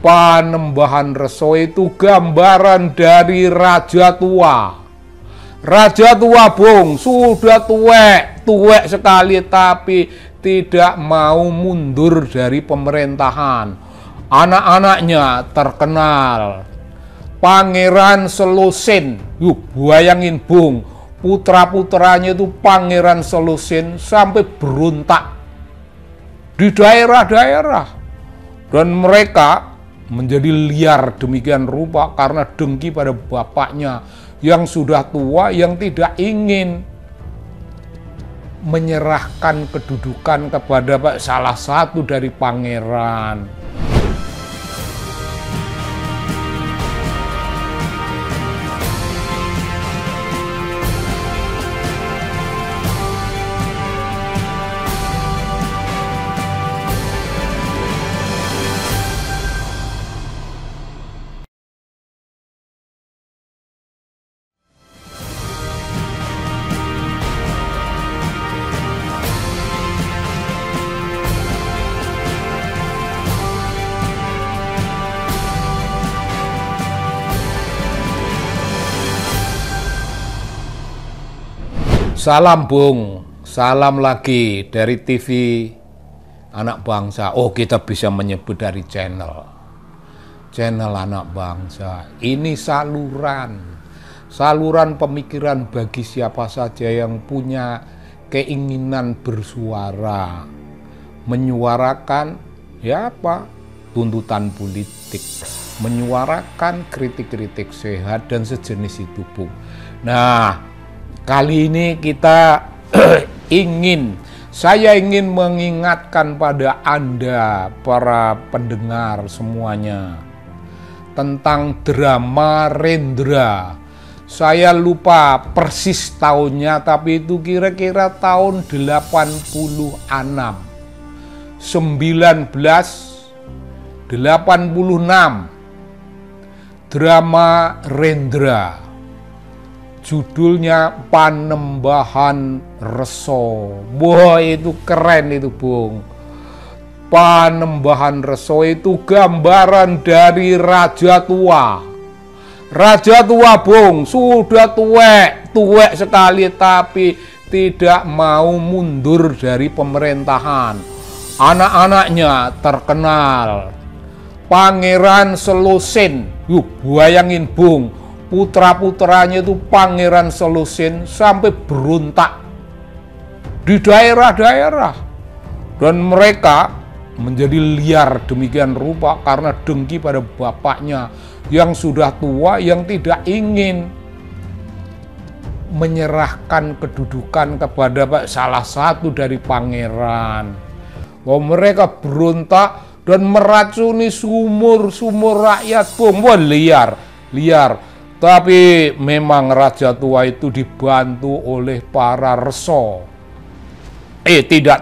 Panembahan Reso itu gambaran dari raja tua. Raja tua, Bung, sudah tuwek sekali, tapi tidak mau mundur dari pemerintahan. Anak-anaknya terkenal. Pangeran Selusin, yuk bayangin, Bung, putra-putranya itu Pangeran Selusin sampai berontak di daerah-daerah. Dan mereka menjadi liar demikian rupa karena dengki pada bapaknya yang sudah tua, yang tidak ingin menyerahkan kedudukan kepada salah satu dari pangeran. Salam, Bung, salam lagi dari TV Anak Bangsa. Oh, kita bisa menyebut dari channel Anak Bangsa. Ini saluran pemikiran bagi siapa saja yang punya keinginan bersuara, menyuarakan tuntutan politik, menyuarakan kritik-kritik sehat dan sejenis itu, Bung. Nah, kali ini kita saya ingin mengingatkan pada Anda, para pendengar semuanya, tentang drama Rendra. Saya lupa persis tahunnya, tapi itu kira-kira tahun 86, 1986. Drama Rendra. Judulnya Panembahan Reso. Wah, itu keren itu, Bung. Panembahan Reso itu gambaran dari raja tua. Raja tua, Bung, sudah tuwek sekali, tapi tidak mau mundur dari pemerintahan. Anak-anaknya terkenal. Pangeran Selusin, yuk bayangin, Bung, putra-putranya itu Pangeran Selusin sampai berontak di daerah-daerah. Dan mereka menjadi liar demikian rupa karena dengki pada bapaknya yang sudah tua, yang tidak ingin menyerahkan kedudukan kepada salah satu dari pangeran. Mereka berontak dan meracuni sumur rakyat, Bung. Wah, liar. Tapi memang raja tua itu dibantu oleh para reso. Tidak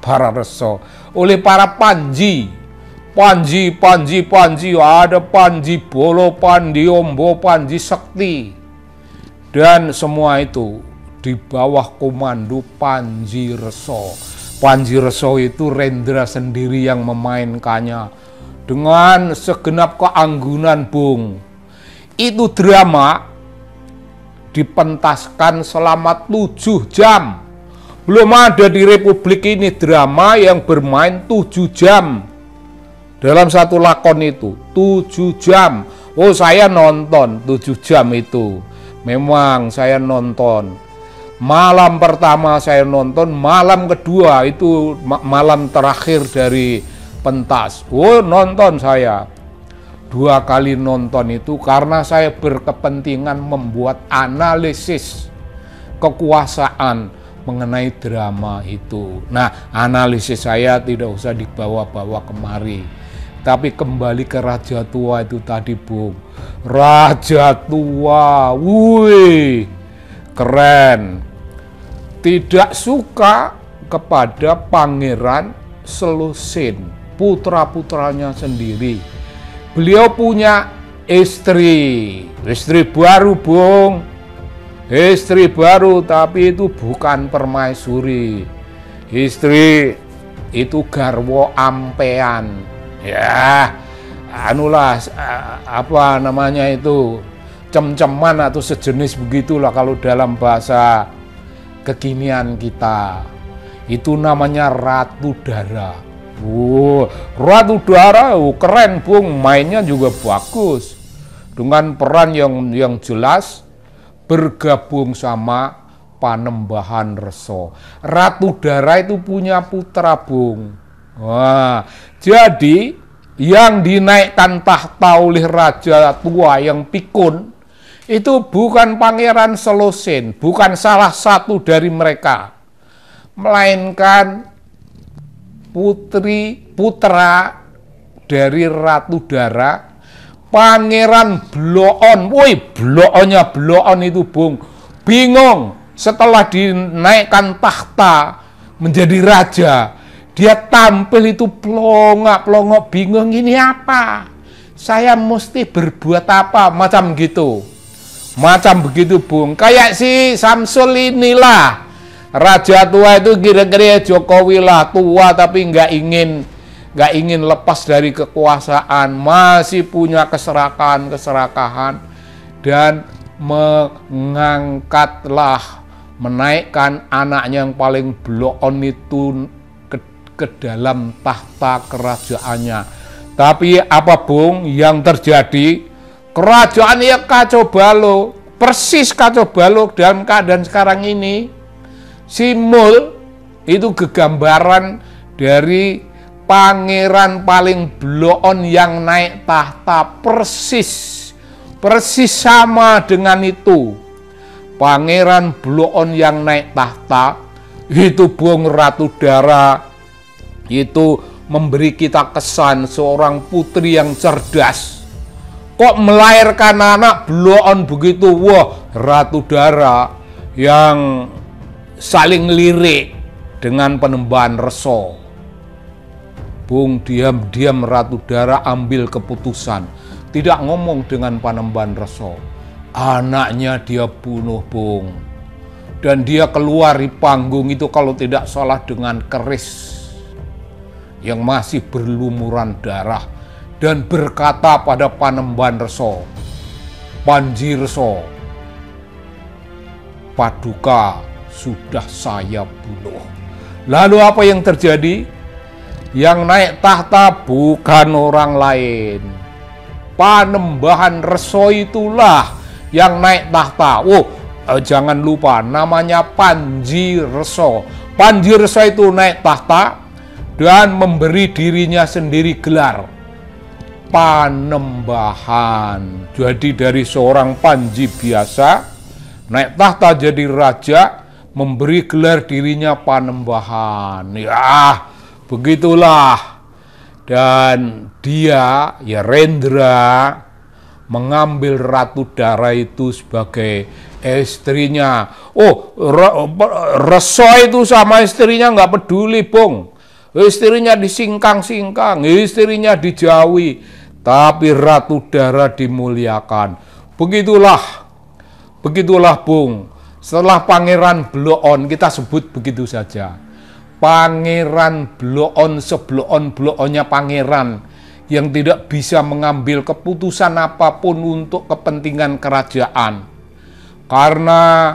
para reso. Oleh para panji. Panji. Ada Panji Bolo, Panji Ombo, Panji Sekti. Dan semua itu di bawah komando Panji Reso. Panji Reso itu Rendra sendiri yang memainkannya dengan segenap keanggunan, Bung. Itu drama dipentaskan selama 7 jam. Belum ada di Republik ini drama yang bermain 7 jam dalam satu lakon itu. 7 jam. Oh, saya nonton 7 jam itu. Memang saya nonton. Malam pertama saya nonton, malam kedua itu malam terakhir dari pentas. Oh, nonton saya. 2 kali nonton itu karena saya berkepentingan membuat analisis kekuasaan mengenai drama itu. Nah, analisis saya tidak usah dibawa-bawa kemari, tapi kembali ke Raja Tua itu tadi, Bung. Raja Tua, wih, keren. Tidak suka kepada Pangeran Selusin, putra-putranya sendiri. Beliau punya istri baru, Bung. Istri baru, tapi itu bukan permaisuri. Istri itu garwo ampean. Ya, anulah apa namanya itu, cem-ceman atau sejenis begitulah kalau dalam bahasa kekinian kita. Itu namanya Ratu Dara. Ratu Dara keren Bung, mainnya juga bagus. Dengan peran yang jelas bergabung sama Panembahan Reso. Ratu Dara itu punya putra Bung. Wah, jadi yang dinaikkan tahta oleh raja tua yang pikun itu bukan Pangeran Selosin, bukan salah satu dari mereka, melainkan putra dari Ratu Dara, Pangeran Bloon. Woi, Bloon itu Bung bingung setelah dinaikkan tahta menjadi raja. Dia tampil itu pelongok bingung, ini apa? Saya mesti berbuat apa? Macam gitu. Macam begitu Bung. Kayak si Samsul inilah. Raja tua itu kira-kira Jokowi lah, tua tapi nggak ingin lepas dari kekuasaan, masih punya keserakahan dan menaikkan anaknya yang paling bloon itu ke dalam tahta kerajaannya. Tapi apa Bung yang terjadi? Kerajaan ya kacau balau, persis kacau balau dalam keadaan sekarang ini. Si Mul itu kegambaran dari pangeran paling bloon yang naik tahta, persis sama dengan itu. Pangeran bloon yang naik tahta itu Bung Ratu Dara itu memberi kita kesan seorang putri yang cerdas. Kok melahirkan anak bloon begitu? Wah, Ratu Dara yang saling lirik dengan Panembahan Reso. Bung, diam-diam Ratu Dara ambil keputusan, tidak ngomong dengan Panembahan Reso. Anaknya dia bunuh Bung. Dan dia keluar di panggung itu kalau tidak salah dengan keris yang masih berlumuran darah dan berkata pada Panembahan Reso, Panji Reso, Paduka sudah saya bunuh. Lalu apa yang terjadi? Yang naik tahta bukan orang lain, Panembahan Reso itulah yang naik tahta. Jangan lupa namanya Panji Reso. Panji Reso itu naik tahta dan memberi dirinya sendiri gelar Panembahan. Jadi dari seorang Panji biasa naik tahta jadi raja, memberi gelar dirinya Panembahan. Ya, begitulah. Dan dia, ya Rendra, mengambil Ratu Dara itu sebagai istrinya. Reso itu sama istrinya nggak peduli Bung. Istrinya disingkang-singkang, istrinya dijauhi. Tapi Ratu Dara dimuliakan. Begitulah Bung. Setelah Pangeran Bloon, kita sebut begitu saja. Pangeran Bloon, sebloon-bloonnya pangeran yang tidak bisa mengambil keputusan apapun untuk kepentingan kerajaan. Karena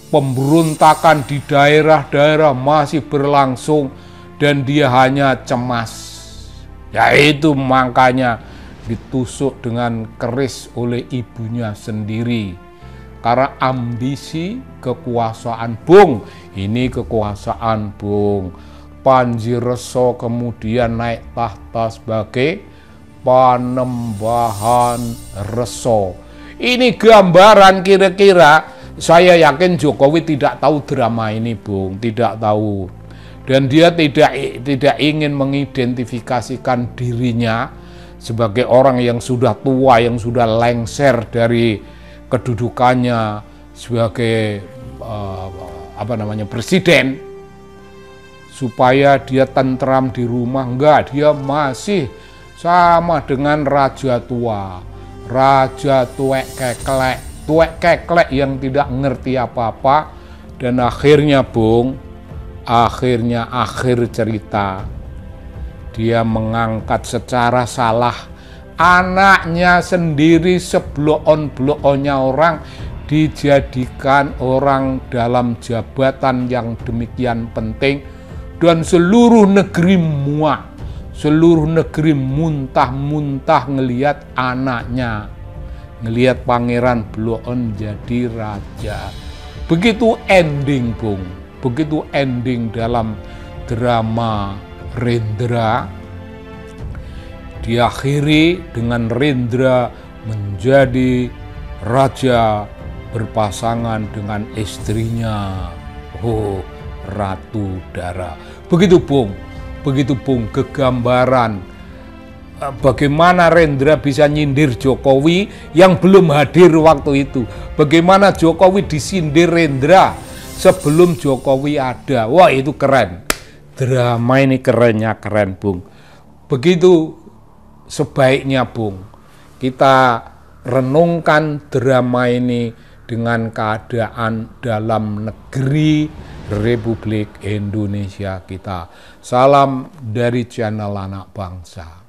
pemberontakan di daerah-daerah masih berlangsung dan dia hanya cemas. Yaitu makanya ditusuk dengan keris oleh ibunya sendiri. Karena ambisi kekuasaan Bung. Ini kekuasaan Bung. Panji Reso kemudian naik tahta sebagai Panembahan Reso. Ini gambaran kira-kira, saya yakin Jokowi tidak tahu drama ini Bung, tidak tahu. Dan dia tidak ingin mengidentifikasikan dirinya sebagai orang yang sudah tua, yang sudah lengser dari kedudukannya sebagai presiden, supaya dia tentram di rumah. Enggak, dia masih sama dengan raja tua, raja tuwek keklek yang tidak ngerti apa-apa. Dan akhirnya Bung, akhir cerita dia mengangkat secara salah anaknya sendiri seblok-on-blok-onnya orang dijadikan orang dalam jabatan yang demikian penting, dan seluruh negeri muak, seluruh negeri muntah-muntah ngelihat anaknya, ngelihat Pangeran Blok-on jadi raja. Begitu ending, Bung. Begitu ending dalam drama Rendra. Diakhiri dengan Rendra menjadi raja berpasangan dengan istrinya, Ratu Dara. Begitu, Bung. Begitu, Bung, kegambaran bagaimana Rendra bisa nyindir Jokowi yang belum hadir waktu itu. Bagaimana Jokowi disindir Rendra sebelum Jokowi ada. Wah, itu keren. Drama ini kerennya keren, Bung. Begitu sebaiknya, Bung, kita renungkan drama ini dengan keadaan dalam negeri Republik Indonesia kita. Salam dari channel Anak Bangsa.